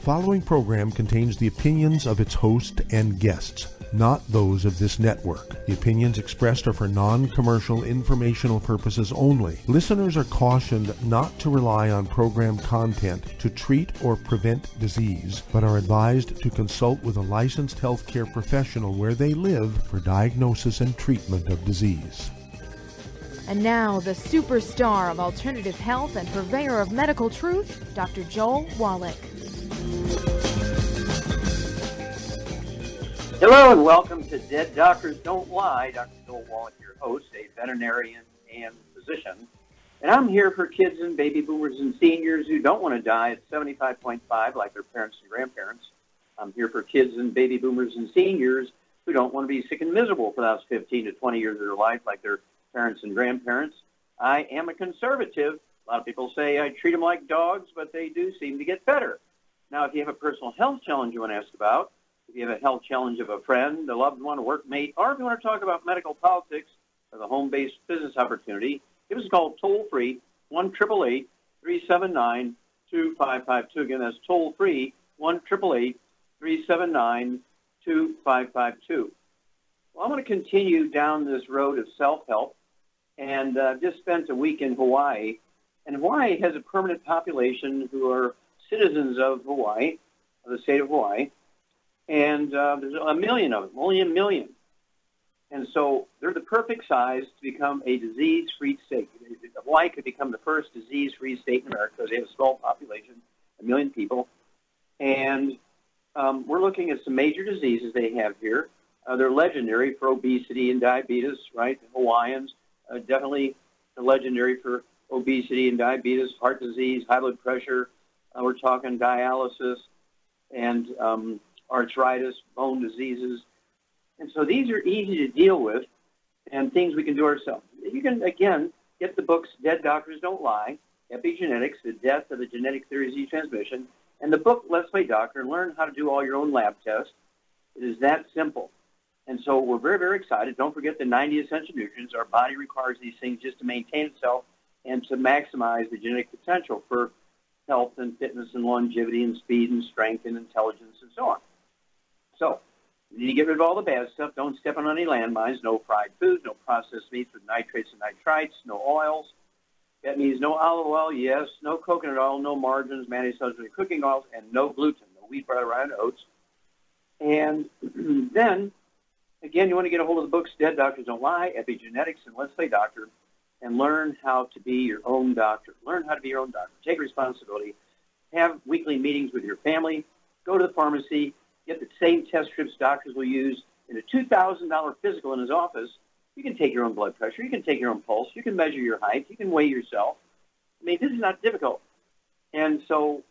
following program contains the opinions of its host and guests, not those of this network. The opinions expressed are for non-commercial informational purposes only. Listeners are cautioned not to rely on program content to treat or prevent disease, but are advised to consult with a licensed healthcare professional where they live for diagnosis and treatment of disease. And now, the superstar of alternative health and purveyor of medical truth, Dr. Joel Wallach. Hello and welcome to Dead Doctors Don't Lie. Dr. Joel Wallach, your host, a veterinarian and physician. And I'm here for kids and baby boomers and seniors who don't want to die at 75.5 like their parents and grandparents. I'm here for kids and baby boomers and seniors who don't want to be sick and miserable for the last 15 to 20 years of their life like their parents and grandparents. I am a conservative. A lot of people say I treat them like dogs, but they do seem to get better. Now, if you have a personal health challenge you want to ask about, if you have a health challenge of a friend, a loved one, a workmate, or if you want to talk about medical politics or the home-based business opportunity, give us a call toll-free, 1-888-379-2552. Again, that's toll-free, 1-888-379-2552. Well, I'm going to continue down this road of self-help, and just spent a week in Hawaii. And Hawaii has a permanent population who are citizens of Hawaii, of the state of Hawaii, and there's a million of them, only a million. And so they're the perfect size to become a disease-free state. Hawaii could become the first disease-free state in America because they have a small population, a million people. And we're looking at some major diseases they have here. They're legendary for obesity and diabetes, right? The Hawaiians, definitely legendary for obesity and diabetes, heart disease, high blood pressure. We're talking dialysis and arthritis, bone diseases. And so these are easy to deal with and things we can do ourselves. You can, again, get the books Dead Doctors Don't Lie, Epigenetics, The Death of the Genetic Theory of Disease Transmission, and the book Let's Play Doctor, and learn how to do all your own lab tests. It is that simple. And so we're very, very excited. Don't forget the 90 essential nutrients. Our body requires these things just to maintain itself and to maximize the genetic potential for health and fitness and longevity and speed and strength and intelligence and so on. So you need to get rid of all the bad stuff. Don't step on any landmines. No fried foods, no processed meats with nitrates and nitrites, no oils. That means no olive oil, yes, no coconut oil, no margarines, mayonnaise, substitute cooking oils, and no gluten, no wheat, butter, rye, and oats. And then, again, you want to get a hold of the books Dead Doctors Don't Lie, Epigenetics, and Let's Play Doctor, and learn how to be your own doctor. Learn how to be your own doctor. Take responsibility. Have weekly meetings with your family. Go to the pharmacy. Get the same test strips doctors will use in a $2,000 physical in his office. You can take your own blood pressure. You can take your own pulse. You can measure your height. You can weigh yourself. I mean, this is not difficult. And so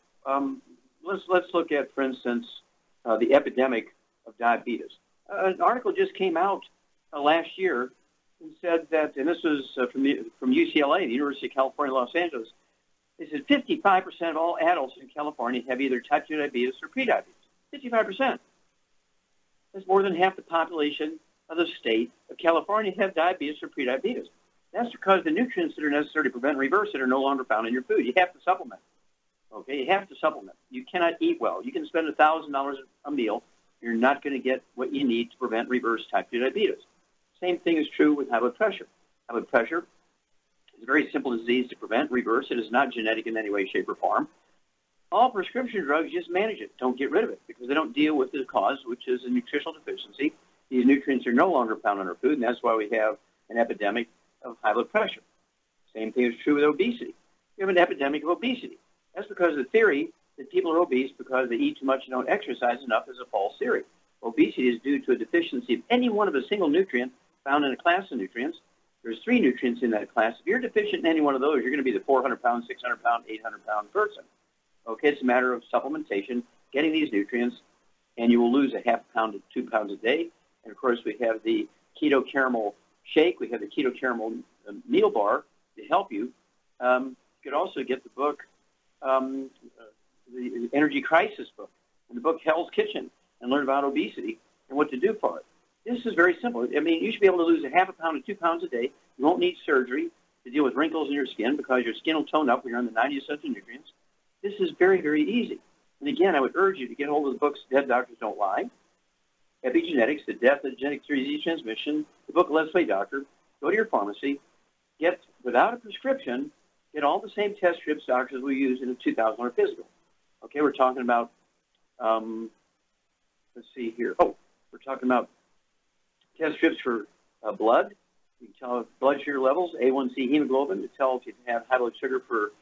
let's look at, for instance, the epidemic of diabetes. An article just came out last year and said that, and this was from UCLA, the University of California, Los Angeles. They said 55% of all adults in California have either type 2 diabetes or prediabetes. 55%. That's more than half the population of the state of California have diabetes or prediabetes. That's because the nutrients that are necessary to prevent and reverse it are no longer found in your food. You have to supplement. Okay, you have to supplement. You cannot eat well. You can spend $1,000 a meal. You're not going to get what you need to prevent and reverse type 2 diabetes. Same thing is true with high blood pressure. High blood pressure is a very simple disease to prevent, reverse. It is not genetic in any way, shape, or form. All prescription drugs just manage it. Don't get rid of it because they don't deal with the cause, which is a nutritional deficiency. These nutrients are no longer found in our food, and that's why we have an epidemic of high blood pressure. Same thing is true with obesity. We have an epidemic of obesity. That's because the theory that people are obese because they eat too much and don't exercise enough is a false theory. Obesity is due to a deficiency of any one of a single nutrient found in a class of nutrients. There's 3 nutrients in that class. If you're deficient in any one of those, you're going to be the 400-pound, 600-pound, 800-pound person. Okay, it's a matter of supplementation, getting these nutrients, and you will lose a half pound to 2 pounds a day. And, of course, we have the keto caramel shake. We have the keto caramel meal bar to help you. You could also get the book, the Energy Crisis book, and the book Hell's Kitchen, and learn about obesity and what to do for it. This is very simple. I mean, you should be able to lose a half a pound to 2 pounds a day. You won't need surgery to deal with wrinkles in your skin because your skin will tone up when you're on the 90 essential nutrients. This is very, very easy. And again, I would urge you to get hold of the books, Dead Doctors Don't Lie, Epigenetics, The Death of Genetic Disease Transmission, the book Let's Play Doctor. Go to your pharmacy, get, without a prescription, get all the same test strips doctors will use in a $2,000 physical. Okay, we're talking about, let's see here. Oh, we're talking about test strips for blood. You can tell blood sugar levels, A1C hemoglobin, to tell if you have high blood sugar for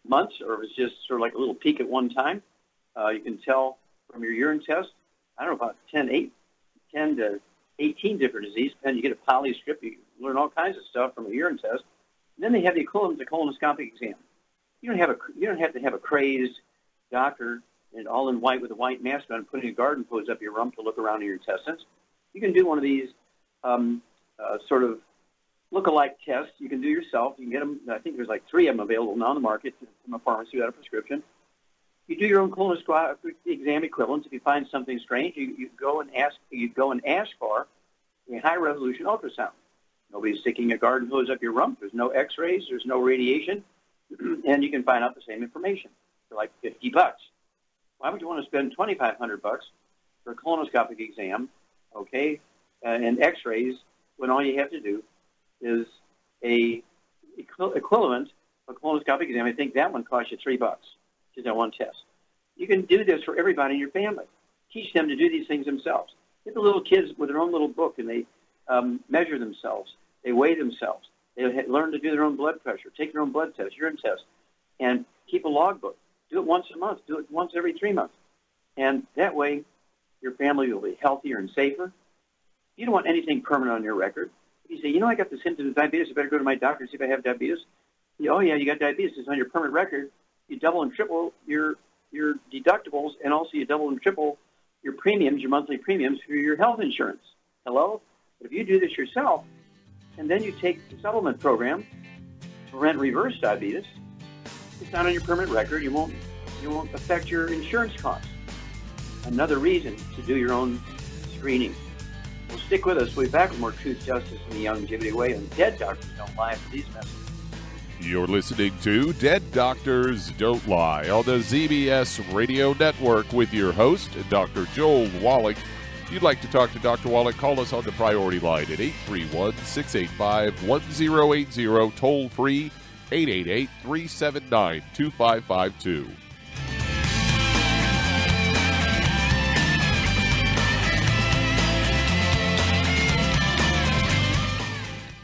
months or if it's just sort of like a little peak at one time. You can tell from your urine test, I don't know, about 10 to 18 different diseases. Then you get a poly strip, you learn all kinds of stuff from a urine test. And then they have the equivalent of colonoscopic exam. You don't have to have a crazed doctor and all in white with a white mask on putting a garden hose up your rump to look around in your intestines. You can do one of these sort of look-alike tests. You can do yourself. You can get them. I think there's like 3 of them available now on the market from a pharmacy without a prescription. You do your own colonoscopic exam equivalents. If you find something strange, you go and ask for a high-resolution ultrasound. Nobody's sticking a garden hose up your rump. There's no X-rays. There's no radiation, and you can find out the same information for like $50. Why would you want to spend $2,500 for a colonoscopic exam, okay, and X-rays when all you have to do is a equivalent of a colonoscopic exam? I think that one costs you $3, just that one test. You can do this for everybody in your family. Teach them to do these things themselves. Get the little kids with their own little book, and they measure themselves. They weigh themselves. They learn to do their own blood pressure, take their own blood test, urine test, and keep a logbook. Do it once a month. Do it once every 3 months. And that way, your family will be healthier and safer. You don't want anything permanent on your record. If you say, I got the symptoms of diabetes, I better go to my doctor and see if I have diabetes. Oh, yeah, you got diabetes. It's on your permanent record. You double and triple your deductibles, and also you double and triple your premiums, your monthly premiums for your health insurance. Hello? But if you do this yourself, and then you take the supplement program to prevent reverse diabetes, it's not on your permanent record. You won't affect your insurance costs. Another reason to do your own screening. Well, stick with us. We'll be back with more Truth, Justice, and the Longevity Way, and Dead Doctors Don't Lie after these messages. You're listening to Dead Doctors Don't Lie on the ZBS Radio Network with your host, Dr. Joel Wallach. If you'd like to talk to Dr. Wallach, call us on the priority line at 831-685-1080, toll free 888-379-2552.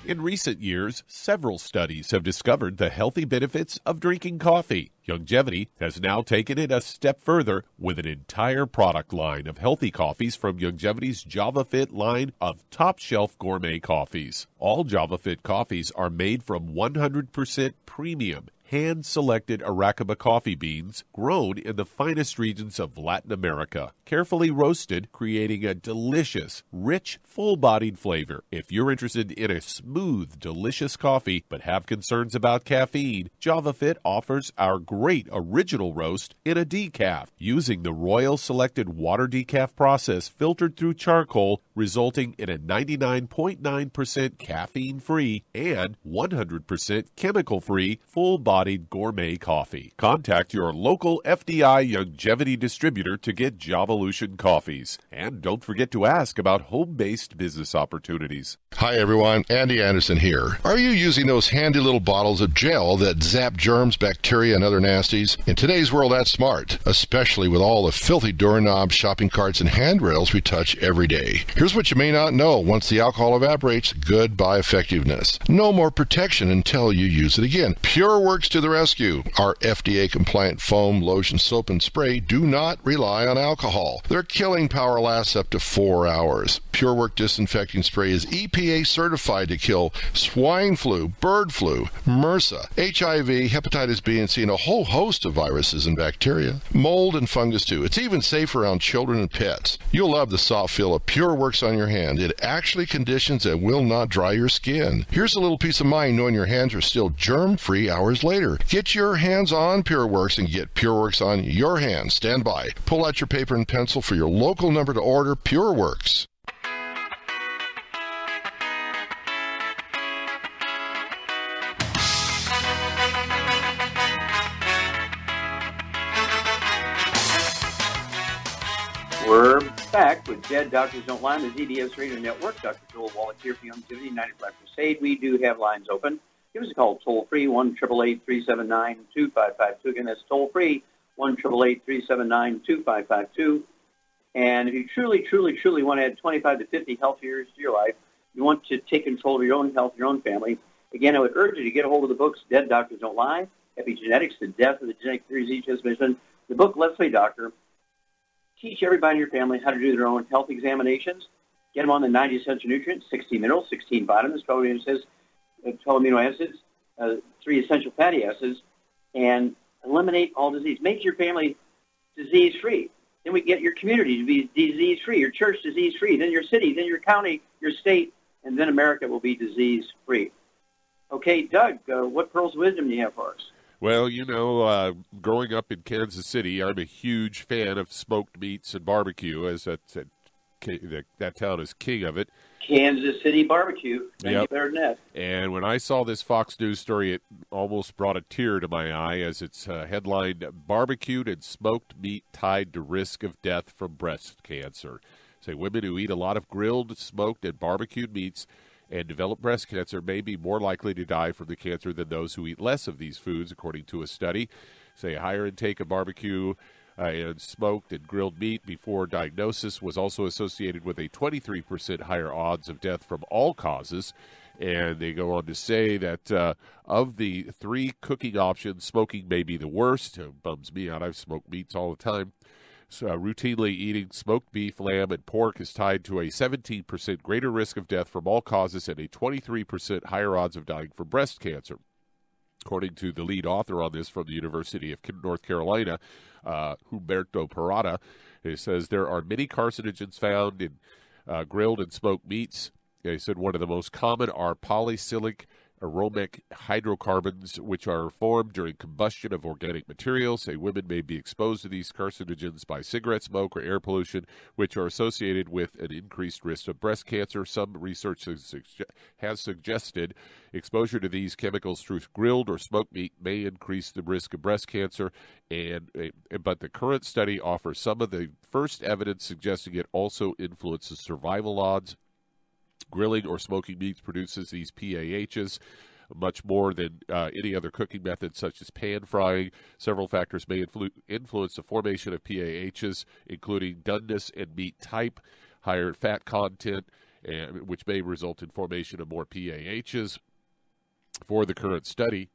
In recent years, several studies have discovered the healthy benefits of drinking coffee. Longevity has now taken it a step further with an entire product line of healthy coffees from Longevity's JavaFit line of top-shelf gourmet coffees. All JavaFit coffees are made from 100% premium, hand-selected Arabica coffee beans grown in the finest regions of Latin America, carefully roasted, creating a delicious, rich, full-bodied flavor. If you're interested in a smooth, delicious coffee but have concerns about caffeine, JavaFit offers our great original roast in a decaf, using the Royal Selected Water Decaf process filtered through charcoal, resulting in a 99.9% caffeine-free and 100% chemical-free, full-bodied gourmet coffee. Contact your local FDI Longevity distributor to get Javalution coffees. And don't forget to ask about home-based business opportunities. Hi everyone, Andy Anderson here. Are you using those handy little bottles of gel that zap germs, bacteria, and other nasties? In today's world, that's smart, especially with all the filthy doorknobs, shopping carts, and handrails we touch every day. Here's what you may not know. Once the alcohol evaporates, goodbye effectiveness. No more protection until you use it again. PureWorks to the rescue. Our FDA-compliant foam, lotion, soap, and spray do not rely on alcohol. Their killing power lasts up to 4 hours. PureWorks disinfecting spray is EPA certified to kill swine flu, bird flu, MRSA, HIV, hepatitis B and C, and a whole host of viruses and bacteria. Mold and fungus too. It's even safe around children and pets. You'll love the soft feel of PureWorks on your hand. It actually conditions and will not dry your skin. Here's a little peace of mind knowing your hands are still germ-free hours later. Get your hands on PureWorks and get PureWorks on your hands. Stand by. Pull out your paper and pencil for your local number to order PureWorks. We're back with Dead Doctors Don't Lie on the ZBS Radio Network. Dr. Joel Wallach here for Longevity 95 Crusade. We do have lines open. Give us a call toll-free, 1-888-379-2552. Again, that's toll-free, 1-888-379-2552. And if you truly want to add 25 to 50 healthy years to your life, you want to take control of your own health, your own family, again, I would urge you to get a hold of the books, Dead Doctors Don't Lie, Epigenetics, The Death of the Genetic Theories of Each Transmission, the book, Let's Play Doctor. Teach everybody in your family how to do their own health examinations. Get them on the 90 essential nutrients, 16 minerals, 16 vitamins, 12 amino acids, 3 essential fatty acids, and eliminate all disease. Make your family disease-free. Then we get your community to be disease-free, your church disease-free, then your city, then your county, your state, and then America will be disease-free. Okay, Doug, what pearls of wisdom do you have for us? Well, you know, growing up in Kansas City, I'm a huge fan of smoked meats and barbecue, as that town is king of it. Kansas City barbecue. Yep. Better than that. And when I saw this Fox News story, it almost brought a tear to my eye as it's headlined, Barbecued and Smoked Meat Tied to Risk of Death from Breast Cancer. Say women who eat a lot of grilled, smoked, and barbecued meats and develop breast cancer may be more likely to die from the cancer than those who eat less of these foods, according to a study. Say a higher intake of barbecue and smoked and grilled meat before diagnosis was also associated with a 23% higher odds of death from all causes. And they go on to say that of the 3 cooking options, smoking may be the worst. It bums me out. I've smoked meats all the time. So, routinely eating smoked beef, lamb, and pork is tied to a 17% greater risk of death from all causes and a 23% higher odds of dying from breast cancer. According to the lead author on this from the University of North Carolina, Humberto Parada, it says there are many carcinogens found in grilled and smoked meats. He said one of the most common are polycyclic aromatic hydrocarbons, which are formed during combustion of organic materials. Say women may be exposed to these carcinogens by cigarette smoke or air pollution, which are associated with an increased risk of breast cancer. Some research has suggested exposure to these chemicals through grilled or smoked meat may increase the risk of breast cancer, but the current study offers some of the first evidence suggesting it also influences survival odds. Grilling or smoking meats produces these PAHs much more than any other cooking method, such as pan frying. Several factors may influence the formation of PAHs, including doneness and meat type, higher fat content, which may result in formation of more PAHs. For the current study,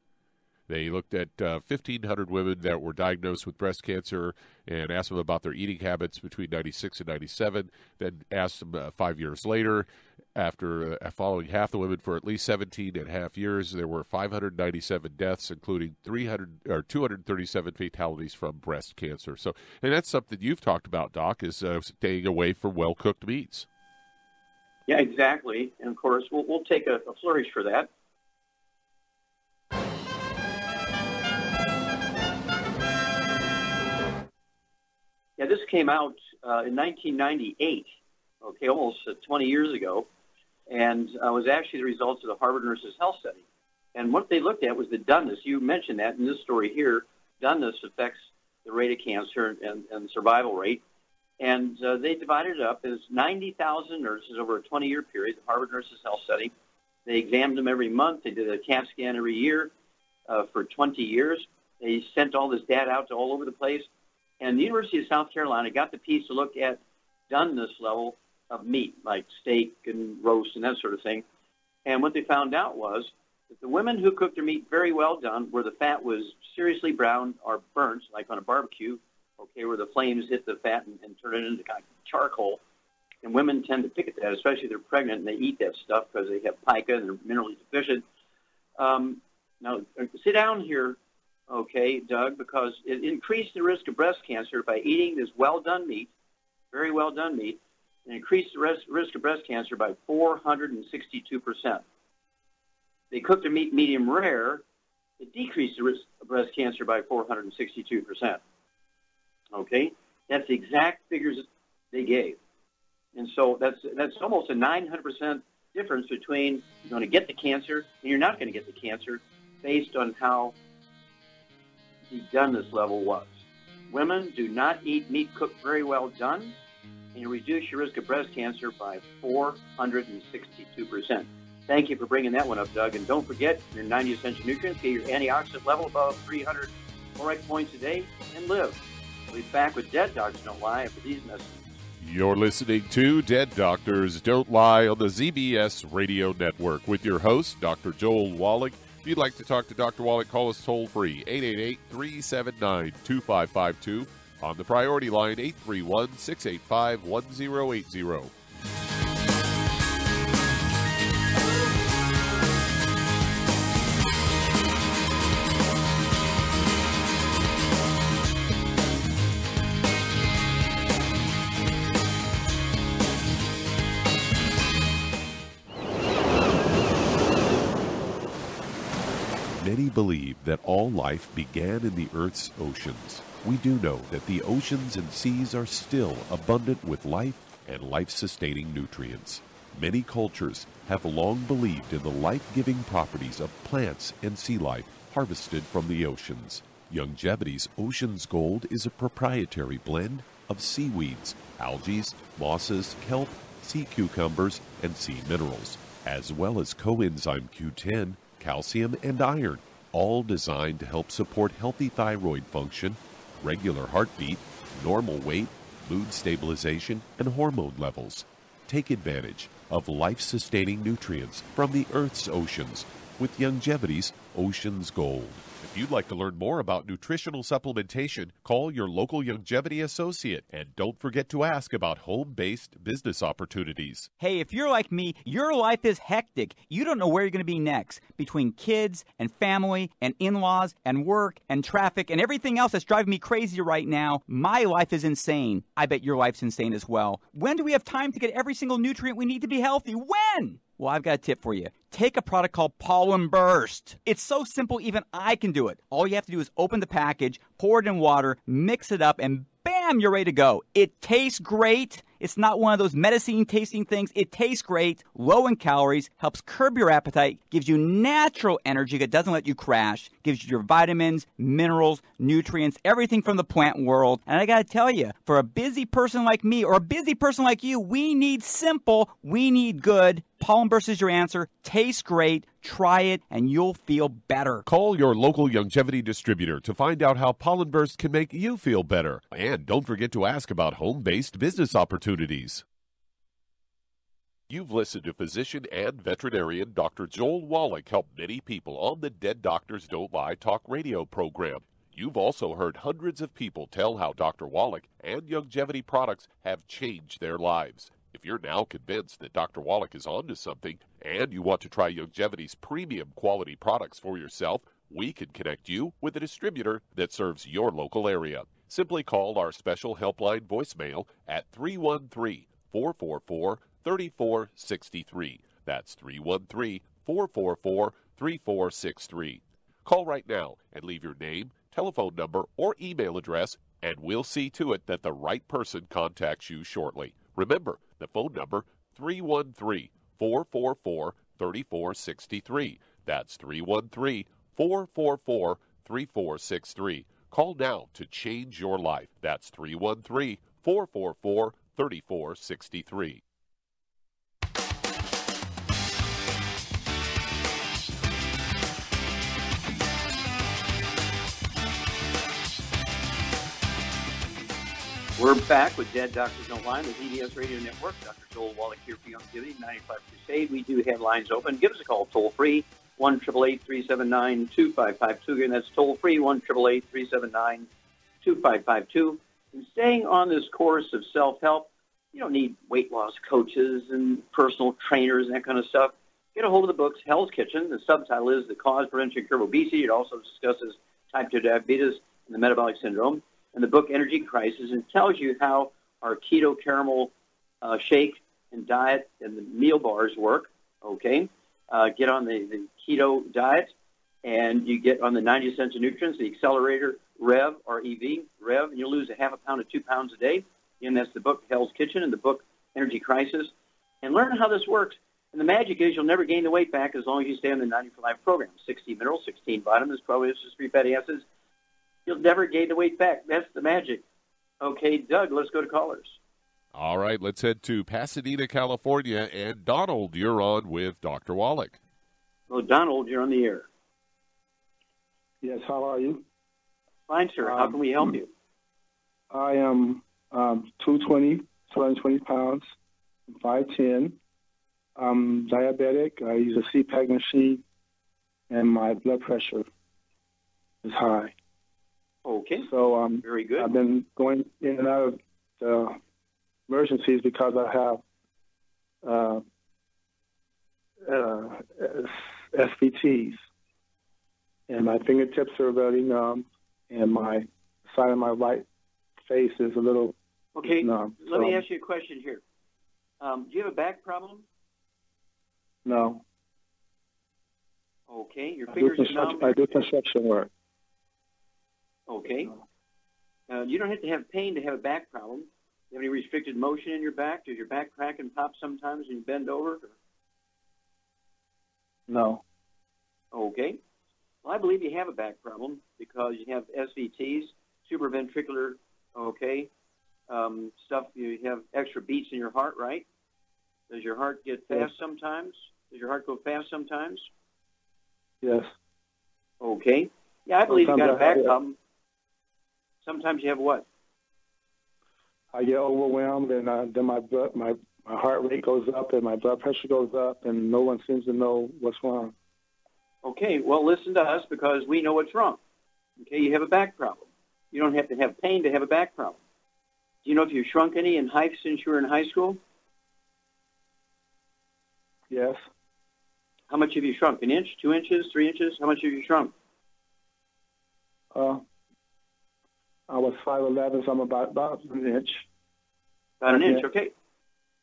they looked at 1,500 women that were diagnosed with breast cancer and asked them about their eating habits between 96 and 97, then asked them 5 years later. After following half the women for at least 17 and a half years, there were 597 deaths, including 237 fatalities from breast cancer. So, and that's something you've talked about, Doc, is staying away from well-cooked meats. Yeah, exactly. And, of course, we'll take a flourish for that. Yeah, this came out in 1998, okay, almost 20 years ago, and was actually the results of the Harvard Nurses Health Study. And what they looked at was the doneness. You mentioned that in this story here. Doneness affects the rate of cancer and survival rate. And they divided it up as 90,000 nurses over a 20-year period, the Harvard Nurses Health Study. They examined them every month. They did a CAT scan every year for 20 years. They sent all this data out to all over the place. And the University of South Carolina got the piece to look at doneness level of meat, like steak and roast and that sort of thing. And what they found out was that the women who cooked their meat very well done, where the fat was seriously brown or burnt, like on a barbecue, okay, where the flames hit the fat and turn it into kind of charcoal. And women tend to pick at that, especially if they're pregnant and they eat that stuff because they have pica and they're minerally deficient. Now, sit down here, okay, Doug, because it increased the risk of breast cancer by eating this well-done meat, very well-done meat, and increased the risk of breast cancer by 462%. They cooked their meat medium rare, it decreased the risk of breast cancer by 462%. Okay? That's the exact figures they gave. And so that's almost a 900% difference between you're going to get the cancer and you're not going to get the cancer based on how the doneness level was. Women do not eat meat cooked very well done. and you reduce your risk of breast cancer by 462%. Thank you for bringing that one up, Doug. And don't forget your 90 essential nutrients. Get your antioxidant level above 300 ORAC points a day and live. We'll be back with Dead Doctors Don't Lie after these messages. You're listening to Dead Doctors Don't Lie on the ZBS Radio Network with your host, Dr. Joel Wallach. If you'd like to talk to Dr. Wallach, call us toll-free, 888-379-2552. On the priority line, 831-685-1080. Many believe that all life began in the Earth's oceans. We do know that the oceans and seas are still abundant with life and life-sustaining nutrients. Many cultures have long believed in the life-giving properties of plants and sea life harvested from the oceans. Youngevity's Ocean's Gold is a proprietary blend of seaweeds, algae, mosses, kelp, sea cucumbers, and sea minerals, as well as coenzyme Q10, calcium, and iron, all designed to help support healthy thyroid function, regular heartbeat, normal weight, mood stabilization, and hormone levels. Take advantage of life-sustaining nutrients from the Earth's oceans with Youngevity's Ocean's Gold. If you'd like to learn more about nutritional supplementation, call your local Youngevity associate, and don't forget to ask about home-based business opportunities. Hey, if you're like me, your life is hectic. You don't know where you're going to be next. Between kids and family and in-laws and work and traffic and everything else that's driving me crazy right now, my life is insane. I bet your life's insane as well. When do we have time to get every single nutrient we need to be healthy? When? Well, I've got a tip for you. Take a product called Pollen Burst. It's so simple, even I can do it. All you have to do is open the package, pour it in water, mix it up, and bam, you're ready to go. It tastes great. It's not one of those medicine-tasting things. It tastes great, low in calories, helps curb your appetite, gives you natural energy that doesn't let you crash, gives you your vitamins, minerals, nutrients, everything from the plant world. And I got to tell you, for a busy person like me or a busy person like you, we need simple, we need good. Pollen Burst is your answer. Tastes great. Try it, and you'll feel better. Call your local Youngevity distributor to find out how Pollen Burst can make you feel better. And don't forget to ask about home-based business opportunities. You've listened to physician and veterinarian Dr. Joel Wallach help many people on the Dead Doctors Don't Lie talk radio program. You've also heard hundreds of people tell how Dr. Wallach and Youngevity products have changed their lives. If you're now convinced that Dr. Wallach is onto something and you want to try Youngevity's premium quality products for yourself, we can connect you with a distributor that serves your local area. Simply call our special helpline voicemail at 313-444-3463. That's 313-444-3463. Call right now and leave your name, telephone number, or email address, and we'll see to it that the right person contacts you shortly. Remember, the phone number, 313-444-3463. That's 313-444-3463. Call now to change your life. That's 313-444-3463. We're back with Dead Doctors Don't Lie on the ZBS Radio Network. Dr. Joel Wallach here for Youngevity, 95 Crusade. We do have lines open. Give us a call toll-free, 1-888-379-2552. Again, that's toll-free, 1-888-379-2552. And staying on this course of self-help, you don't need weight loss coaches and personal trainers and that kind of stuff. Get a hold of the books, Hell's Kitchen. The subtitle is The Cause, Prevention, and Cure of Obesity. It also discusses type 2 diabetes and the metabolic syndrome. And the book Energy Crisis, and tells you how our keto caramel shake and diet and the meal bars work. Okay, get on the keto diet, and you get on the 90 essential nutrients, the accelerator Rev, R-E-V, Rev, and you'll lose a half a pound to 2 pounds a day. And that's the book Hell's Kitchen and the book Energy Crisis. And learn how this works. And the magic is you'll never gain the weight back as long as you stay on the 90 for Life program. 60 minerals, 16 vitamins, probiotics, 3 fatty acids. You'll never gain the weight back. That's the magic. Okay, Doug, let's go to callers. All right, let's head to Pasadena, California. And Donald, you're on with Dr. Wallach. Well, Donald, you're on the air. Yes, how are you? Fine, sir. How can we help you? I am 220 pounds, 5'10". I'm diabetic. I use a CPAP machine, and my blood pressure is high. Okay. So very good. I've been going in and out of the emergencies because I have SVTs, and my fingertips are really numb, and my side of my right face is a little numb. Let me ask you a question here. Do you have a back problem? No. Okay. Your fingers are numb? I do construction work. Okay. You don't have to have pain to have a back problem. Do you have any restricted motion in your back? Does your back crack and pop sometimes when you bend over? No. Okay. Well, I believe you have a back problem because you have SVTs, supraventricular, stuff. You have extra beats in your heart, right? Does your heart get fast sometimes? Does your heart go fast sometimes? Yes. Okay. Yeah, I believe you got a back problem. Sometimes you have what? I get overwhelmed, and then my heart rate goes up, and my blood pressure goes up, and no one seems to know what's wrong. Okay, well, listen to us because we know what's wrong. Okay, you have a back problem. You don't have to have pain to have a back problem. Do you know if you've shrunk any in height since you were in high school? Yes. How much have you shrunk? An inch, 2 inches, 3 inches? How much have you shrunk? I was 5'11", so I'm about an inch. About an inch, okay.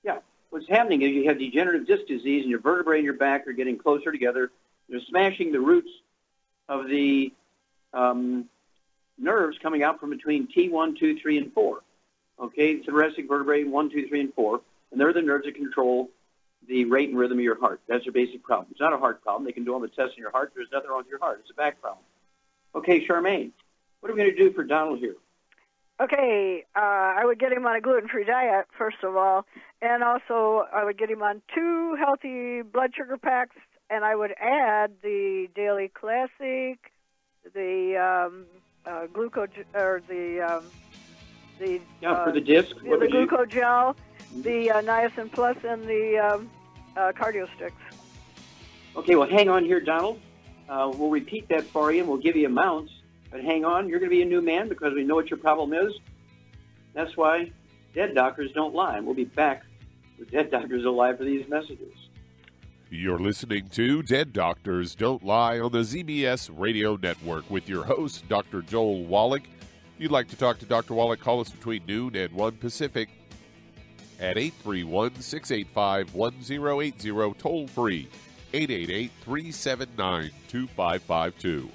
Yeah. What's happening is you have degenerative disc disease, and your vertebrae in your back are getting closer together. You're smashing the roots of the nerves coming out from between T1, 2, 3, and 4. Okay, thoracic vertebrae 1, 2, 3, and 4, and they're the nerves that control the rate and rhythm of your heart. That's your basic problem. It's not a heart problem. They can do all the tests in your heart. There's nothing wrong with your heart. It's a back problem. Okay, Charmaine, what are we going to do for Donald here? Okay, I would get him on a gluten-free diet, first of all, and also I would get him on 2 healthy blood sugar packs, and I would add the Daily Classic, the glucose, or the for the disc, the glucogel, the niacin plus, and the cardio sticks. Okay, well, hang on here, Donald. We'll repeat that for you, and we'll give you amounts. But hang on, you're going to be a new man because we know what your problem is. That's why Dead Doctors Don't Lie. We'll be back with Dead Doctors Don't Lie for these messages. You're listening to Dead Doctors Don't Lie on the ZBS Radio Network with your host, Dr. Joel Wallach. If you'd like to talk to Dr. Wallach, call us between noon and 1 Pacific at 831-685-1080, toll free, 888-379-2552.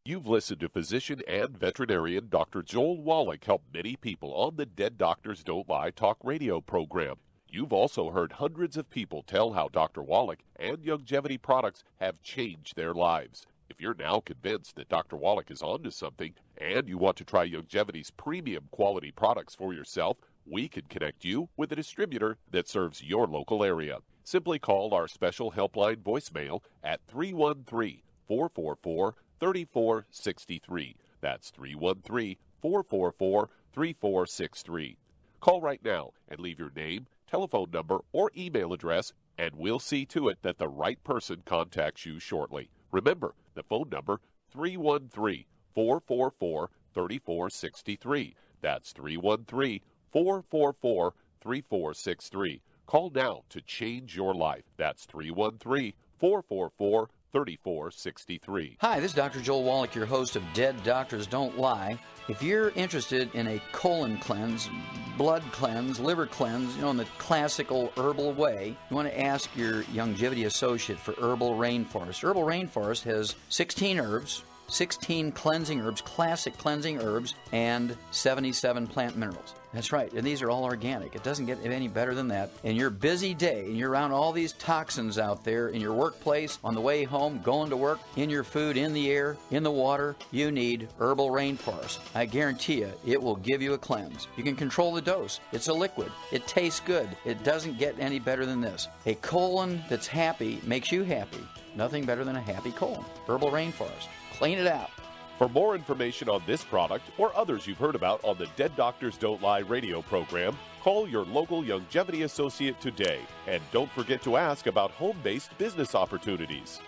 You've listened to physician and veterinarian Dr. Joel Wallach help many people on the Dead Doctors Don't Lie talk radio program. You've also heard hundreds of people tell how Dr. Wallach and Youngevity products have changed their lives. If you're now convinced that Dr. Wallach is onto something and you want to try Youngevity's premium quality products for yourself, we can connect you with a distributor that serves your local area. Simply call our special helpline voicemail at 313-444-3463. That's 313-444-3463. Call right now and leave your name, telephone number, or email address, and we'll see to it that the right person contacts you shortly. Remember, the phone number, 313-444-3463. That's 313-444-3463. Call now to change your life. That's 313-444-3463. Hi, this is Dr. Joel Wallach, your host of Dead Doctors Don't Lie. If you're interested in a colon cleanse, blood cleanse, liver cleanse, in the classical herbal way, you want to ask your Youngevity associate for Herbal Rainforest. Herbal Rainforest has 16 herbs, 16 cleansing herbs, classic cleansing herbs, and 77 plant minerals. That's right, and these are all organic. It doesn't get any better than that. In your busy day, and you're around all these toxins out there, in your workplace, on the way home, going to work, in your food, in the air, in the water, you need Herbal Rainforest. I guarantee you, it will give you a cleanse. You can control the dose. It's a liquid. It tastes good. It doesn't get any better than this. A colon that's happy makes you happy. Nothing better than a happy colon. Herbal Rainforest. Clean it out. For more information on this product or others you've heard about on the Dead Doctors Don't Lie radio program, call your local Longevity associate today. And don't forget to ask about home-based business opportunities.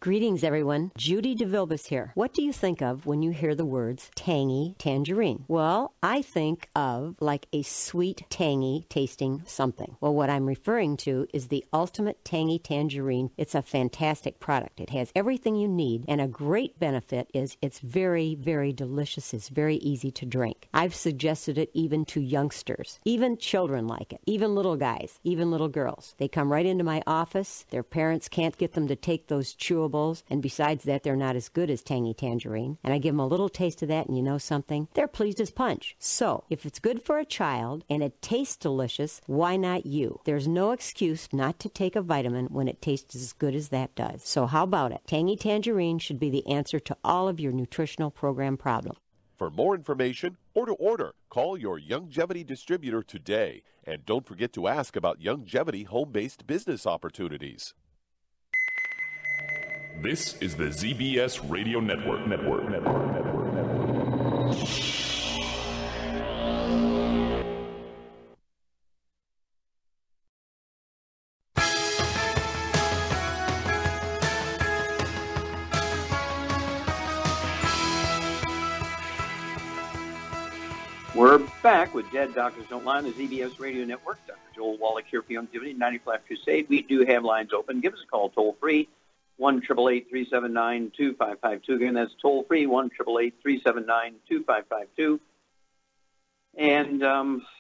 Greetings, everyone. Judy DeVilbus here. What do you think of when you hear the words tangy tangerine? Well, I think of like a sweet, tangy tasting something. Well, what I'm referring to is the Ultimate Tangy Tangerine. It's a fantastic product. It has everything you need, and a great benefit is it's very, very delicious. It's very easy to drink. I've suggested it even to youngsters. Even children like it. Even little guys. Even little girls. They come right into my office. Their parents can't get them to take those chewable, and besides that, they're not as good as Tangy Tangerine. And I give them a little taste of that, and you know something? They're pleased as punch. So, if it's good for a child and it tastes delicious, why not you? There's no excuse not to take a vitamin when it tastes as good as that does. So how about it? Tangy Tangerine should be the answer to all of your nutritional program problems. For more information or to order, call your Longevity distributor today. And don't forget to ask about Longevity home-based business opportunities. This is the ZBS Radio Network. We're back with Dead Doctors Don't Lie on the ZBS Radio Network. Dr. Joel Wallach here for Longevity 95 Crusade. We do have lines open. Give us a call toll-free. 1-888-379-2552. Again, that's toll-free, 1-888-379-2552. And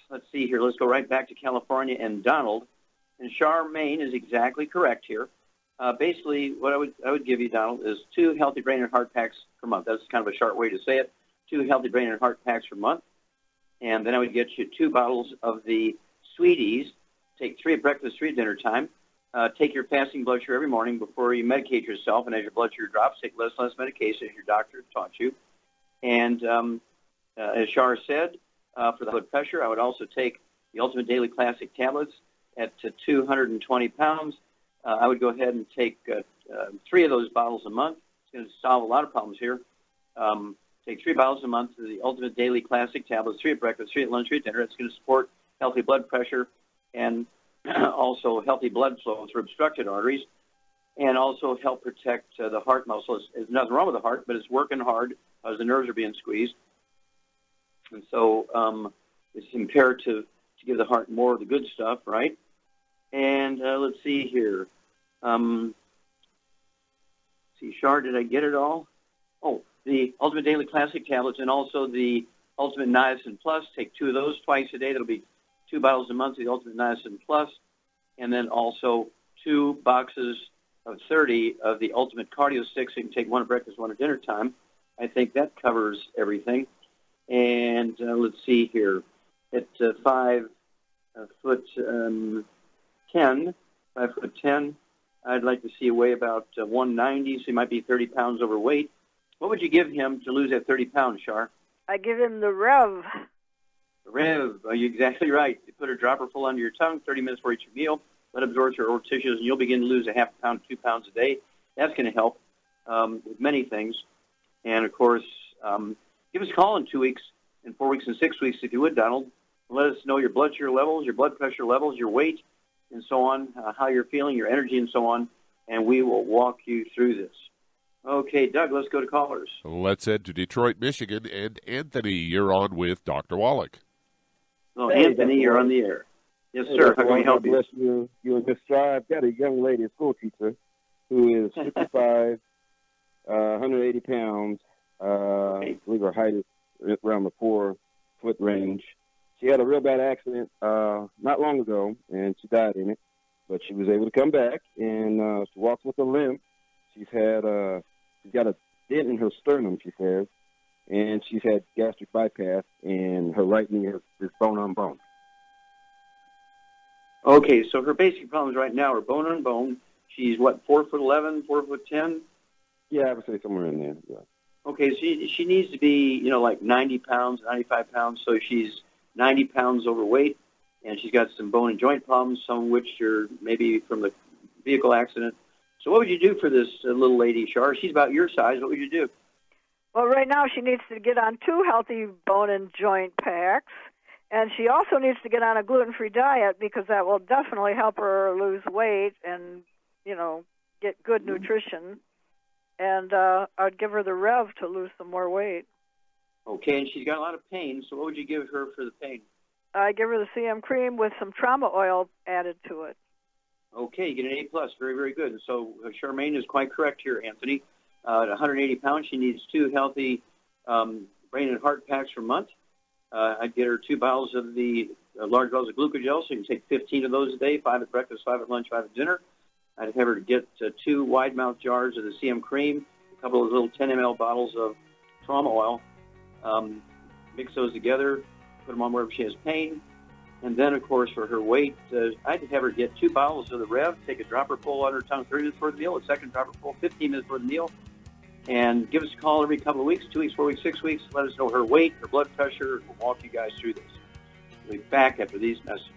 let's see here. Let's go right back to California and Donald. And Charmaine is exactly correct here. Basically, what I would give you, Donald, is 2 healthy brain and heart packs per month. That's kind of a short way to say it. 2 healthy brain and heart packs per month. And then I would get you 2 bottles of the Sweeties. Take 3 at breakfast, 3 at dinner time. Take your fasting blood sugar every morning before you medicate yourself, and as your blood sugar drops, take less and less medication as your doctor taught you. And as Shar said, for the blood pressure, I would also take the Ultimate Daily Classic tablets at 220 pounds. I would go ahead and take 3 of those bottles a month. It's going to solve a lot of problems here. Take 3 bottles a month of the Ultimate Daily Classic tablets, 3 at breakfast, 3 at lunch, 3 at dinner. It's going to support healthy blood pressure and also healthy blood flow through obstructed arteries, and also help protect the heart muscle. There's nothing wrong with the heart, but it's working hard as the nerves are being squeezed. And so it's imperative to give the heart more of the good stuff, right? And let's see here. Shar, did I get it all? Oh, the Ultimate Daily Classic tablets and also the Ultimate Niacin Plus. Take 2 of those twice a day. That'll be 2 bottles a month of the Ultimate Niacin Plus, and then also 2 boxes of 30 of the Ultimate Cardio Sticks. You can take 1 at breakfast, 1 at dinner time. I think that covers everything. And let's see here. At 5'10", I'd like to see you weigh about 190, so he might be 30 pounds overweight. What would you give him to lose that 30 pounds, Shar? I give him the Rev. Rev, you're exactly right. You put a dropper full under your tongue, 30 minutes for each meal. Let it absorb your oral tissues, and you'll begin to lose a half pound, 2 pounds a day. That's going to help with many things. And, of course, give us a call in 2 weeks, in 4 weeks, and 6 weeks, if you would, Donald. Let us know your blood sugar levels, your blood pressure levels, your weight, and so on, how you're feeling, your energy, and so on, and we will walk you through this. Okay, Doug, let's go to callers. Let's head to Detroit, Michigan, and Anthony, you're on with Dr. Wallach. Oh, hey, Anthony, you're on the air. Yes, sir. How can we help you? Bless you. You and Miss Star. I've got a young lady, a school teacher, who is 55, 180 pounds. I believe her height is around the 4-foot range. She had a real bad accident not long ago, and she died in it. But she was able to come back, and she walks with a limp. She's got a dent in her sternum, she says, and she's had gastric bypass, and her right knee is bone on bone. Okay, so her basic problems right now are bone on bone. She's, 4'11", 4'10"? Yeah, I would say somewhere in there, yeah. Okay, so she needs to be, like 90 pounds, 95 pounds, so she's 90 pounds overweight, and she's got some bone and joint problems, some of which are maybe from the vehicle accident. So what would you do for this little lady, Shar? She's about your size. What would you do? Well, right now she needs to get on 2 healthy bone and joint packs, and she also needs to get on a gluten-free diet because that will definitely help her lose weight and, get good nutrition. And I'd give her the Rev to lose some more weight. Okay, and she's got a lot of pain, so what would you give her for the pain? I give her the CM cream with some trauma oil added to it. Okay, you get an A+. Very, very good. And so Charmaine is quite correct here, Anthony. At 180 pounds, she needs 2 healthy brain and heart packs per month. I'd get her 2 bottles of the large bottles of glucogel, so you can take 15 of those a day, 5 at breakfast, 5 at lunch, 5 at dinner. I'd have her get 2 wide-mouth jars of the CM cream, a couple of little 10 ml bottles of trauma oil. Mix those together, put them on wherever she has pain. And then, of course, for her weight, I'd have her get 2 bottles of the Rev, take a dropper full on her tongue 30 minutes before the meal, a second dropper full 15 minutes before the meal, and give us a call every couple of weeks, 2 weeks, 4 weeks, 6 weeks. Let us know her weight, her blood pressure. We'll walk you guys through this. We'll be back after these messages.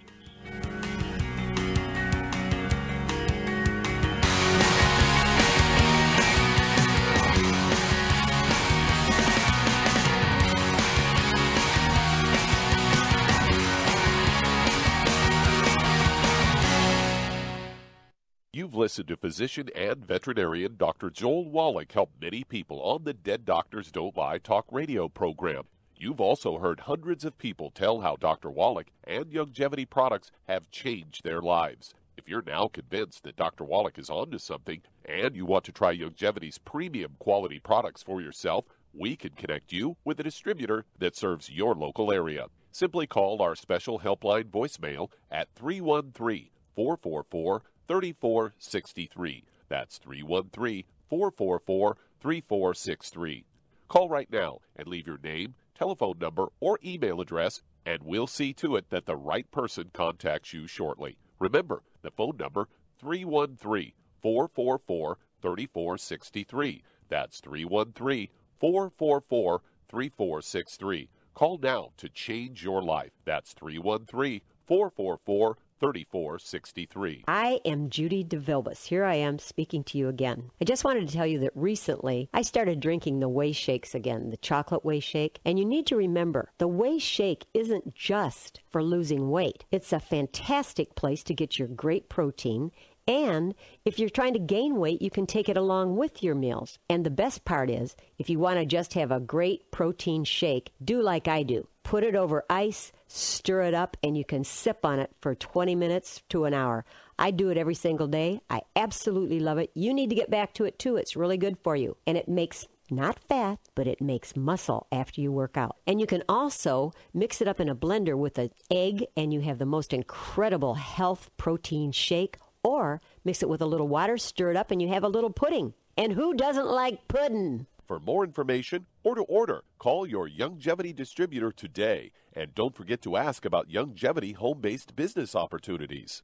You've listened to physician and veterinarian Dr. Joel Wallach help many people on the Dead Doctors Don't Lie talk radio program. You've also heard hundreds of people tell how Dr. Wallach and Youngevity products have changed their lives. If you're now convinced that Dr. Wallach is onto something and you want to try Youngevity's premium quality products for yourself, we can connect you with a distributor that serves your local area. Simply call our special helpline voicemail at 313-444-3463. That's 313-444-3463. Call right now and leave your name, telephone number, or email address, and we'll see to it that the right person contacts you shortly. Remember, the phone number, 313-444-3463. That's 313-444-3463. Call now to change your life. That's 313-444-3463. 3463. I am Judy DeVilbus. Here I am speaking to you again. I just wanted to tell you that recently I started drinking the Whey Shakes again, the chocolate Whey Shake. And you need to remember, the Whey Shake isn't just for losing weight. It's a fantastic place to get your great protein. And if you're trying to gain weight, you can take it along with your meals. And the best part is, if you want to just have a great protein shake, do like I do. Put it over ice, stir it up, and you can sip on it for 20 minutes to an hour. I do it every single day. I absolutely love it. You need to get back to it, too. It's really good for you. And it makes not fat, but it makes muscle after you work out. And you can also mix it up in a blender with an egg, and you have the most incredible health protein shake. Or mix it with a little water, stir it up, and you have a little pudding. And who doesn't like pudding? For more information or to order, call your Youngevity distributor today. And don't forget to ask about Youngevity home-based business opportunities.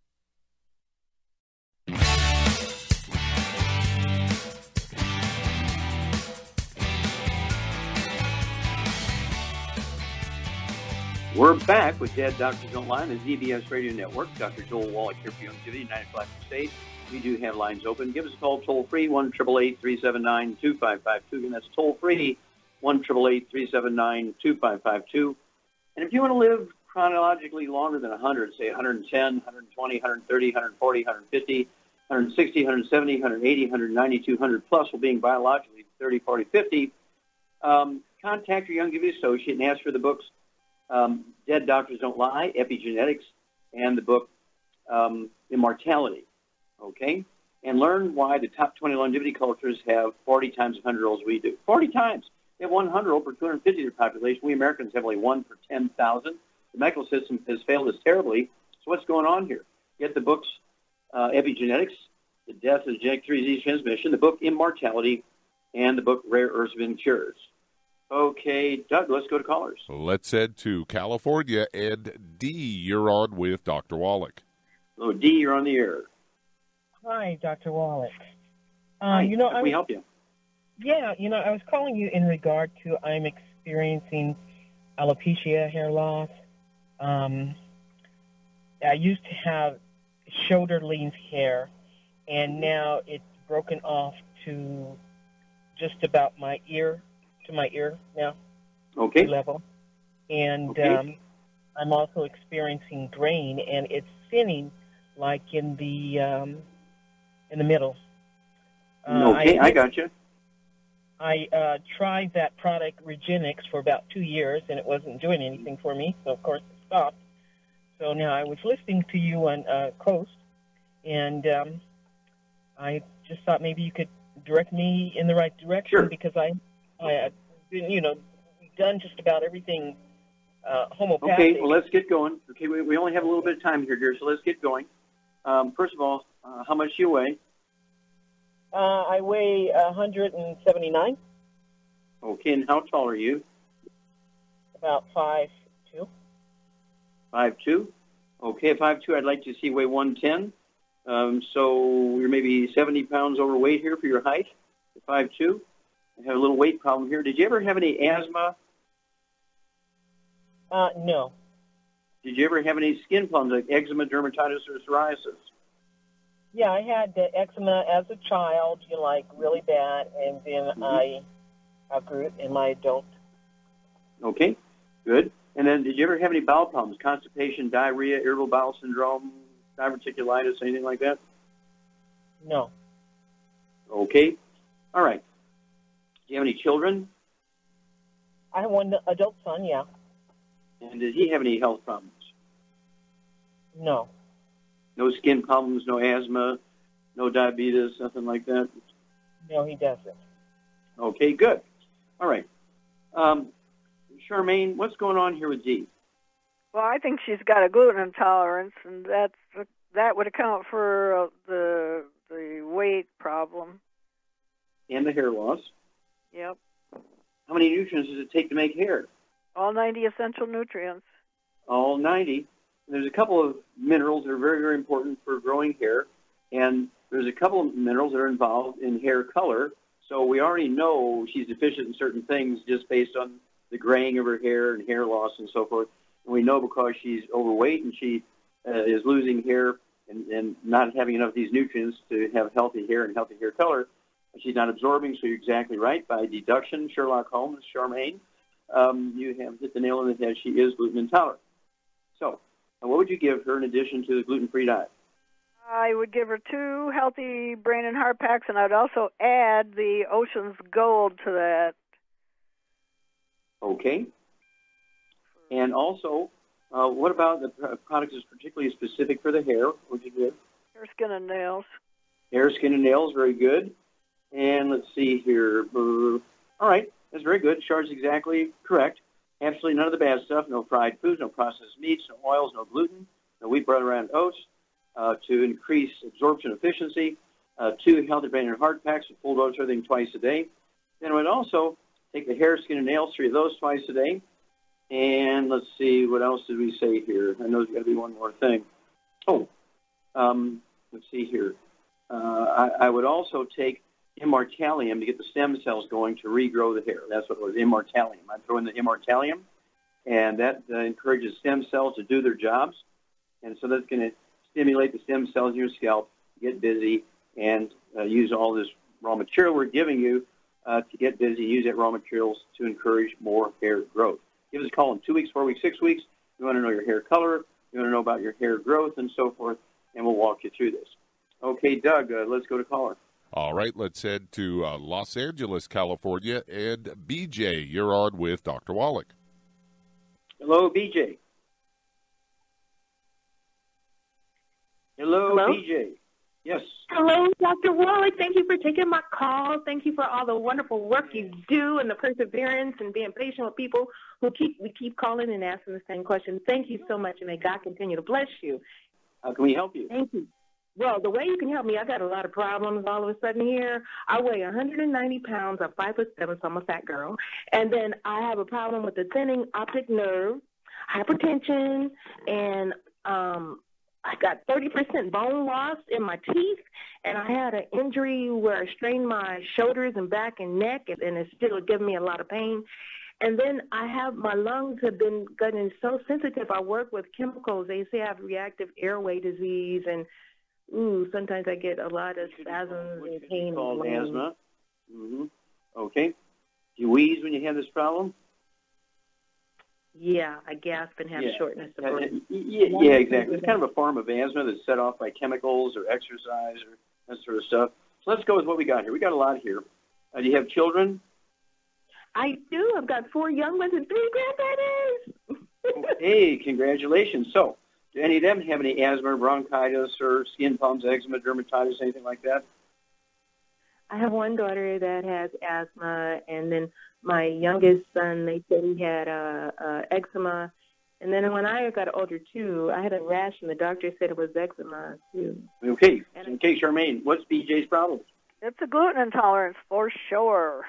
We're back with Dead Doctors Don't Lie on the ZBS Radio Network. Dr. Joel Wallach here for Youngevity, United Flash State. We do have lines open. Give us a call toll-free, 1-888-379-2552. Again, that's toll-free, 1-888-379-2552. And if you want to live chronologically longer than 100, say 110, 120, 130, 140, 150, 160, 170, 180, 190, 200 plus, while being biologically 30, 40, 50, contact your Youngevity associate and ask for the books Dead Doctors Don't Lie, Epigenetics, and the book Immortality, okay? And learn why the top 20 longevity cultures have 40 times 100-year-olds we do. 40 times. They have 100-year-old per 250 of their population. We Americans have only 1 per 10,000. The medical system has failed us terribly. So what's going on here? Get the books Epigenetics, The Death of the Genetic Disease Transmission, the book Immortality, and the book Rare Earths have Been Cures. Okay, Doug, let's go to callers. Let's head to California. And D, you're on with Dr. Wallach. Hello, D, you're on the air. Hi, Dr. Wallach. Hi, how can we help you? Yeah, I was calling you in regard to I'm experiencing alopecia, hair loss. I used to have shoulder-length hair, and now it's broken off to just about my ear now. Okay. Level. And okay. I'm also experiencing graying, and it's thinning, like in the middle. Okay, I got you. I tried that product, Regenix, for about 2 years, and it wasn't doing anything for me, so of course it stopped. So now I was listening to you on Coast, and I just thought maybe you could direct me in the right direction. Sure. Because I've been, done just about everything homeopathic. Okay, well, let's get going. Okay, we only have a little bit of time here, dear, so let's get going. First of all, how much do you weigh? I weigh 179. Okay, and how tall are you? About 5'2". 5'2"? Okay, 5'2", I'd like to see weigh 110. So you're maybe 70 pounds overweight here for your height, 5'2". I have a little weight problem here. Did you ever have any asthma? No. Did you ever have any skin problems like eczema, dermatitis, or psoriasis? Yeah, I had eczema as a child, really bad, and then I outgrew it in my adult. Okay, good. And then did you ever have any bowel problems, constipation, diarrhea, irritable bowel syndrome, diverticulitis, anything like that? No. Okay. All right. Do you have any children? I have one adult son, yeah. And did he have any health problems? No. No skin problems, no asthma, no diabetes, nothing like that? No, he doesn't. Okay, good. All right. Charmaine, what's going on here with Dee? Well, I think she's got a gluten intolerance, and that would account for the weight problem. And the hair loss. Yep. How many nutrients does it take to make hair? All 90 essential nutrients. All 90. There's a couple of minerals that are very, very important for growing hair, and there's a couple of minerals that are involved in hair color. So we already know she's deficient in certain things just based on the graying of her hair and hair loss and so forth. And we know because she's overweight and she is losing hair and not having enough of these nutrients to have healthy hair and healthy hair color, she's not absorbing. So you're exactly right. By deduction, Sherlock Holmes, Charmaine, you have hit the nail on the head. She is gluten intolerant. So what would you give her in addition to the gluten-free diet? I would give her 2 healthy brain and heart packs, and I'd also add the Ocean's Gold to that. Okay. And also, what about the product that's particularly specific for the hair? What would you give? Hair, skin, and nails. Hair, skin, and nails, very good. And let's see here. All right, that's very good. Char's exactly correct. Absolutely none of the bad stuff. No fried foods, no processed meats, no oils, no gluten, no wheat, bread, and oats to increase absorption efficiency. 2 healthy brain and heart packs with full dose everything twice a day. Then I would also take the hair, skin, and nails, 3 of those twice a day. And let's see, what else did we say here? I know there's got to be one more thing. Let's see here. I would also take immortalium to get the stem cells going to regrow the hair. That's what it was, immortalium. I throw in the immortalium, and that encourages stem cells to do their jobs. And so that's going to stimulate the stem cells in your scalp, get busy, and use all this raw material we're giving you to get busy, use that raw materials to encourage more hair growth. Give us a call in 2 weeks, 4 weeks, 6 weeks. You want to know your hair color, you want to know about your hair growth, and so forth, and we'll walk you through this. Okay, Doug, let's go to caller. All right, let's head to Los Angeles, California, and BJ, you're on with Dr. Wallach. Hello, BJ. Hello, BJ. Yes. Hello, Dr. Wallach. Thank you for taking my call. Thank you for all the wonderful work you do and the perseverance and being patient with people who keep calling and asking the same question. Thank you so much, and may God continue to bless you. How can we help you? Thank you. Well, the way you can help me, I got a lot of problems all of a sudden here. I weigh 190 pounds. I'm 5'7", so I'm a fat girl. And then I have a problem with the thinning optic nerve, hypertension, and I got 30% bone loss in my teeth. And I had an injury where I strained my shoulders and back and neck, and it's still giving me a lot of pain. And then my lungs have been getting so sensitive. I work with chemicals. They say I have reactive airway disease, and sometimes I get a lot of spasms and pain. It's called asthma. Mm-hmm. Okay. Do you wheeze when you have this problem? Yeah, I gasp and have shortness of breath. Yeah, exactly. It's kind of a form of asthma that's set off by chemicals or exercise or that sort of stuff. So let's go with what we got here. We got a lot here. Do you have children? I do. I've got 4 young ones and 3 grandbabies. Hey, congratulations. So, do any of them have any asthma, bronchitis, or skin problems, eczema, dermatitis, anything like that? I have one daughter that has asthma, and then my youngest son, they said he had eczema. And then when I got older, too, I had a rash, and the doctor said it was eczema, too. Okay. Okay, Charmaine, what's BJ's problem? It's a gluten intolerance for sure.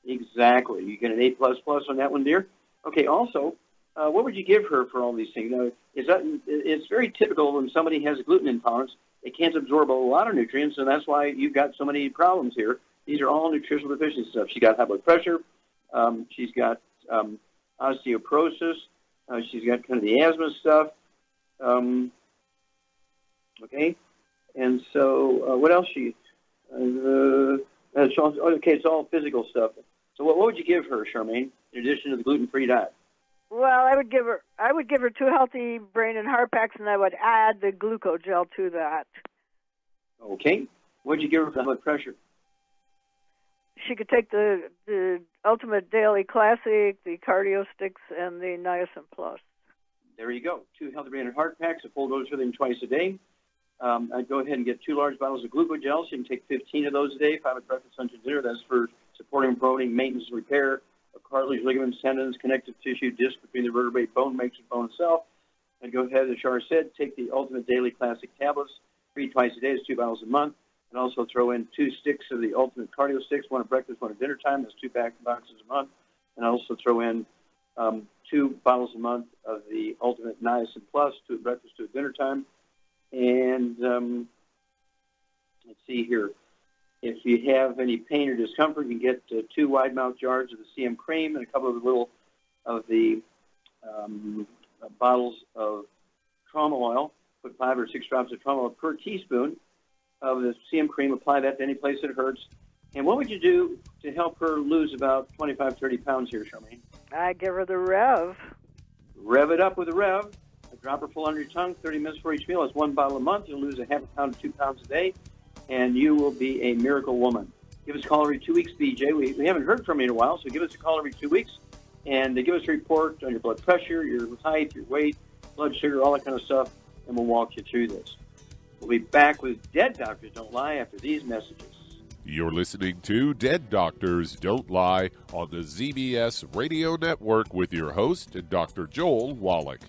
Exactly. You get an A++ on that one, dear. Okay, also, what would you give her for all these things? Now, it's very typical when somebody has a gluten intolerance, they can't absorb a lot of nutrients, and that's why you've got so many problems here. These are all nutritional deficiency stuff. She's got high blood pressure. She's got osteoporosis. She's got kind of the asthma stuff. Okay. And so what else? It's all physical stuff. So what would you give her, Charmaine, in addition to the gluten-free diet? Well, I would give her 2 healthy brain and heart packs, and I would add the glucogel to that. Okay. What would you give her for blood pressure? She could take the Ultimate Daily Classic, the Cardio Sticks, and the Niacin Plus. There you go. 2 healthy brain and heart packs, a full dose of them twice a day. I'd go ahead and get 2 large bottles of glucogel. So you can take 15 of those a day, 5 at breakfast, lunch, and dinner. That's for supporting and promoting maintenance and repair of cartilage, ligaments, tendons, connective tissue, disc between the vertebrae, bone matrix, bone itself. And go ahead, as Char said, take the Ultimate Daily Classic tablets, 3 twice a day. It's 2 bottles a month. And also throw in 2 sticks of the Ultimate Cardio Sticks, 1 at breakfast, 1 at dinner time. That's 2 boxes a month. And also throw in 2 bottles a month of the Ultimate Niacin Plus, 2 at breakfast, 2 at dinner time. And let's see here. If you have any pain or discomfort, you can get 2 wide-mouth jars of the CM cream and a couple of the bottles of trauma oil. Put 5 or 6 drops of trauma oil per teaspoon of the CM cream. Apply that to any place that hurts. And what would you do to help her lose about 25, 30 pounds here, Charmaine? I give her the Rev. Rev it up with the Rev. A dropper full under your tongue, 30 minutes for each meal. That's 1 bottle a month. You'll lose a half a pound to 2 pounds a day, and you will be a miracle woman. Give us a call every 2 weeks, BJ. We haven't heard from you in a while, so give us a call every 2 weeks, and give us a report on your blood pressure, your height, your weight, blood sugar, all that kind of stuff, and we'll walk you through this. We'll be back with Dead Doctors Don't Lie after these messages. You're listening to Dead Doctors Don't Lie on the ZBS Radio Network with your host, Dr. Joel Wallach.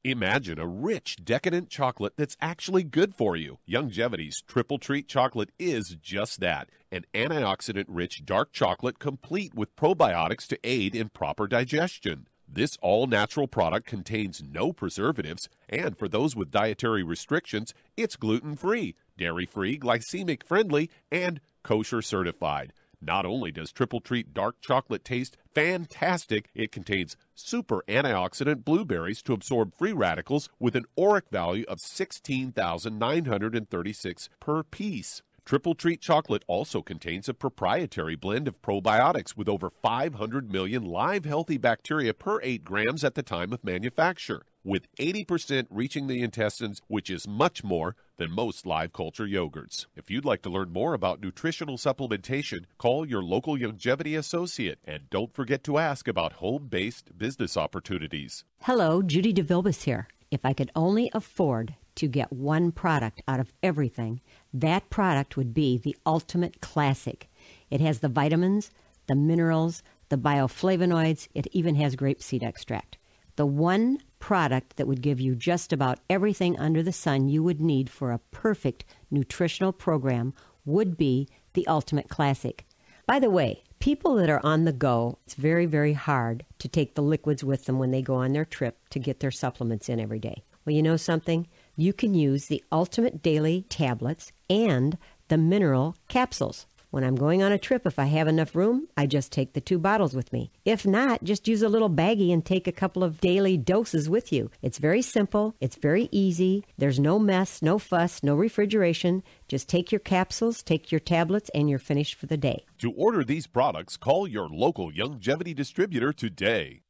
Imagine a rich, decadent chocolate that's actually good for you. Youngevity's Triple Treat chocolate is just that, an antioxidant-rich dark chocolate complete with probiotics to aid in proper digestion. This all-natural product contains no preservatives, and for those with dietary restrictions, it's gluten-free, dairy-free, glycemic-friendly, and kosher certified. Not only does Triple Treat dark chocolate taste fantastic, it contains super antioxidant blueberries to absorb free radicals with an ORAC value of 16,936 per piece. Triple Treat chocolate also contains a proprietary blend of probiotics with over 500 million live healthy bacteria per 8 grams at the time of manufacture. with 80% reaching the intestines, which is much more than most live culture yogurts. If you'd like to learn more about nutritional supplementation, call your local longevity associate, and don't forget to ask about home-based business opportunities. Hello, Judy DeVilbus here. If I could only afford to get one product out of everything, that product would be the Ultimate Classic. It has the vitamins, the minerals, the bioflavonoids. It even has grapeseed extract. The one product that would give you just about everything under the sun you would need for a perfect nutritional program would be the Ultimate Classic. By the way, people that are on the go, it's very, very hard to take the liquids with them when they go on their trip to get their supplements in every day. Well, you know something? You can use the Ultimate Daily tablets and the mineral capsules. When I'm going on a trip, if I have enough room, I just take the 2 bottles with me. If not, just use a little baggie and take a couple of daily doses with you. It's very simple. It's very easy. There's no mess, no fuss, no refrigeration. Just take your capsules, take your tablets, and you're finished for the day. To order these products, call your local longevity distributor today.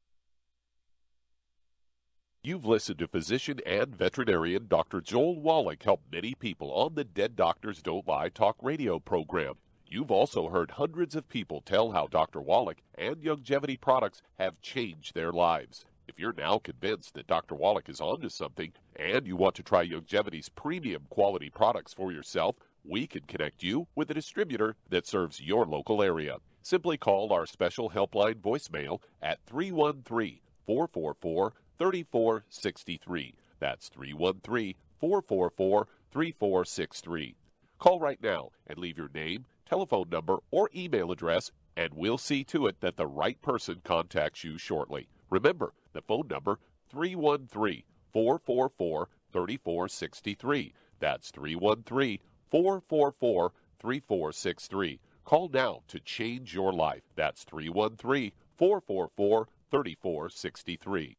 You've listened to physician and veterinarian Dr. Joel Wallach help many people on the Dead Doctors Don't Lie talk radio program. You've also heard hundreds of people tell how Dr. Wallach and longevity products have changed their lives. If you're now convinced that Dr. Wallach is onto something and you want to try longevity's premium quality products for yourself, we can connect you with a distributor that serves your local area. Simply call our special helpline voicemail at 313-444-3463. That's 313-444-3463. Call right now and leave your name, telephone number, or email address, and we'll see to it that the right person contacts you shortly. Remember, the phone number, 313-444-3463. That's 313-444-3463. Call now to change your life. That's 313-444-3463.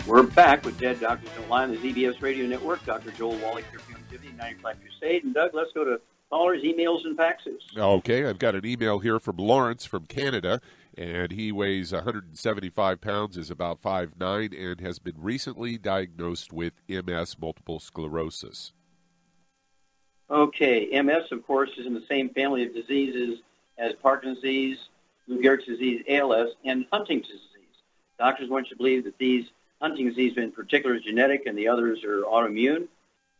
We're back with Dead Doctors Don't Lie on the ZBS Radio Network. Dr. Joel Wallach here from Longevity 95 Crusade. And Doug, let's go to callers, emails, and faxes. Okay, I've got an email here from Lawrence from Canada, and he weighs 175 pounds, is about 5'9", and has been recently diagnosed with MS, multiple sclerosis. Okay, MS, of course, is in the same family of diseases as Parkinson's disease, Lou Gehrig's disease, ALS, and Huntington's disease. Doctors want you to believe that these Huntington's disease in particular is genetic and the others are autoimmune,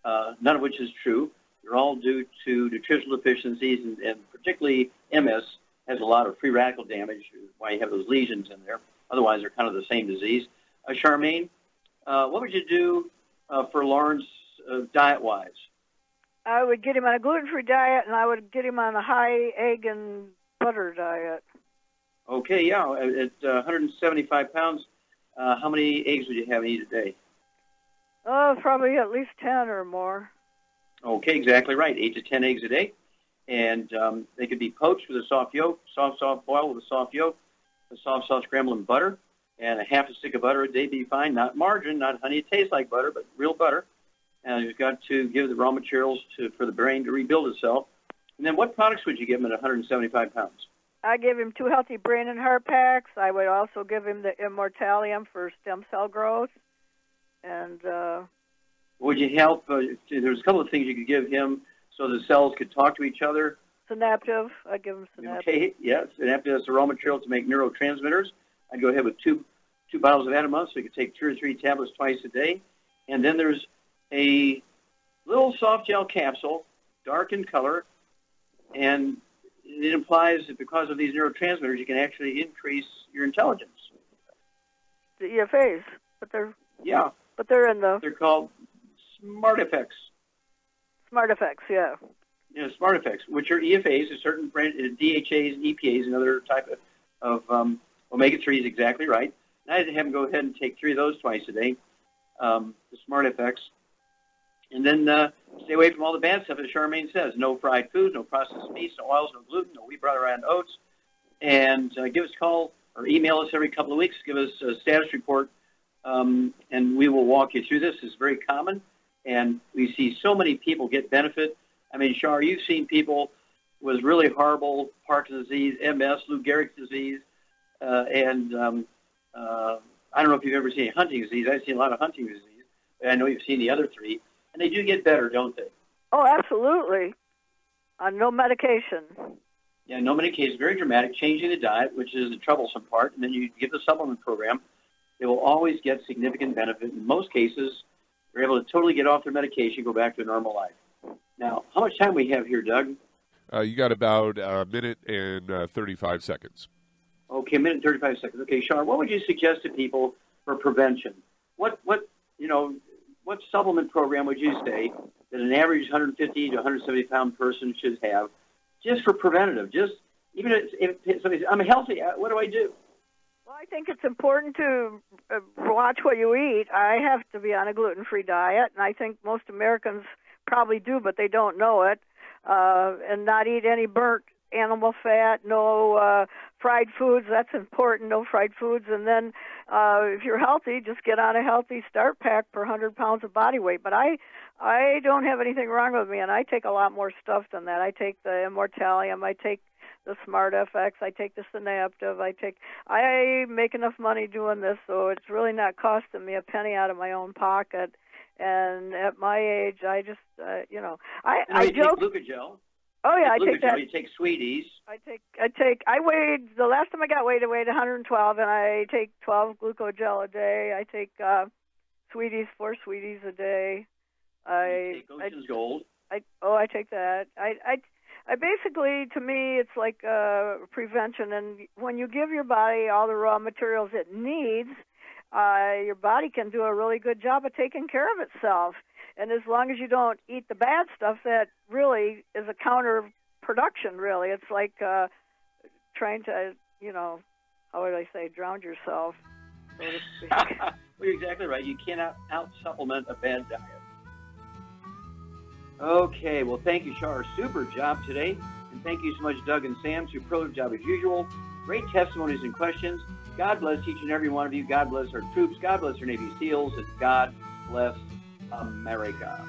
none of which is true. They're all due to nutritional deficiencies, and particularly MS has a lot of free radical damage, why you have those lesions in there. Otherwise, they're kind of the same disease. Charmaine, what would you do for Lawrence diet-wise? I would get him on a gluten-free diet, and I would get him on a high egg and butter diet. Okay, yeah, at 175 pounds, how many eggs would you have and eat a day? Oh, probably at least 10 or more. Okay, exactly right. 8 to 10 eggs a day. And they could be poached with a soft yolk, soft boiled with a soft yolk, a soft scrambled in butter, and a half a stick of butter a day be fine. Not margarine, not honey. It tastes like butter, but real butter. And you've got to give the raw materials for the brain to rebuild itself. And then what products would you give him at 175 pounds? I give him 2 healthy brain and heart packs. I would also give him the Immortalium for stem cell growth. And would you help? There's a couple of things you could give him so the cells could talk to each other. Synaptive. I'd give him Synaptive. Okay, yes. Synaptive is the raw material to make neurotransmitters. I'd go ahead with two bottles of that a month, so you could take 2 or 3 tablets twice a day. And then there's a little soft gel capsule, dark in color, and it implies that because of these neurotransmitters, you can actually increase your intelligence. The EFAs, but they're in the. They're called Smart Effects. Smart Effects, yeah. You know, Smart Effects, which are EFAs, a certain brand, DHAs, EPAs, another type of omega-3s, exactly right. And I'd have them go ahead and take 3 of those twice a day, the Smart Effects. And then stay away from all the bad stuff, as Charmaine says. No fried food, no processed meats, no oils, no gluten, no wheat, butter, and oats. And give us a call or email us every couple of weeks. Give us a status report, and we will walk you through this. It's very common, and we see so many people get benefit. I mean, Shar, you've seen people with really horrible Parkinson's disease, MS, Lou Gehrig's disease, and I don't know if you've ever seen Huntington's disease. I've seen a lot of Huntington's disease. I know you've seen the other three, and they do get better, don't they? Oh, absolutely. On no medication. Yeah, no medication. Very dramatic. Changing the diet, which is the troublesome part, and then you give the supplement program. They will always get significant benefit. In most cases, they're able to totally get off their medication, go back to a normal life. Now, how much time we have here, Doug? You got about a minute and 35 seconds. Okay, a minute and 35 seconds. Okay, Sean, what would you suggest to people for prevention? What supplement program would you say that an average 150 to 170 pound person should have, just for preventative? Just even if somebody says, I'm healthy, what do I do? Well, I think it's important to watch what you eat. I have to be on a gluten-free diet, and I think most Americans probably do, but they don't know it. And not eat any burnt animal fat, no fried foods. That's important, no fried foods. And then if you're healthy, just get on a healthy start pack per 100 pounds of body weight. But I don't have anything wrong with me, and I take a lot more stuff than that. I take the Immortalium, I take the Smart FX, I take the Synaptive, I make enough money doing this, so it's really not costing me a penny out of my own pocket. And at my age, I just, I joke. Take Glucogel. Oh yeah, I Glucogel. take that. You take Sweeties. I weighed, the last time I got weighed, I weighed 112, and I take 12 Glucogel a day. I take Sweeties, 4 Sweeties a day. Take Ocean's Gold. I take that. I basically, to me, it's like prevention. And when you give your body all the raw materials it needs, your body can do a really good job of taking care of itself. And as long as you don't eat the bad stuff, that really is a counterproduction, really. It's like trying to, how would I say, drown yourself, so to speak. Well, you're exactly right. You cannot out-supplement a bad diet. Okay, well, thank you, Shar. Super job today. And thank you so much, Doug and Sam. Superlative job as usual. Great testimonies and questions. God bless each and every one of you. God bless our troops. God bless our Navy SEALs. And God bless America.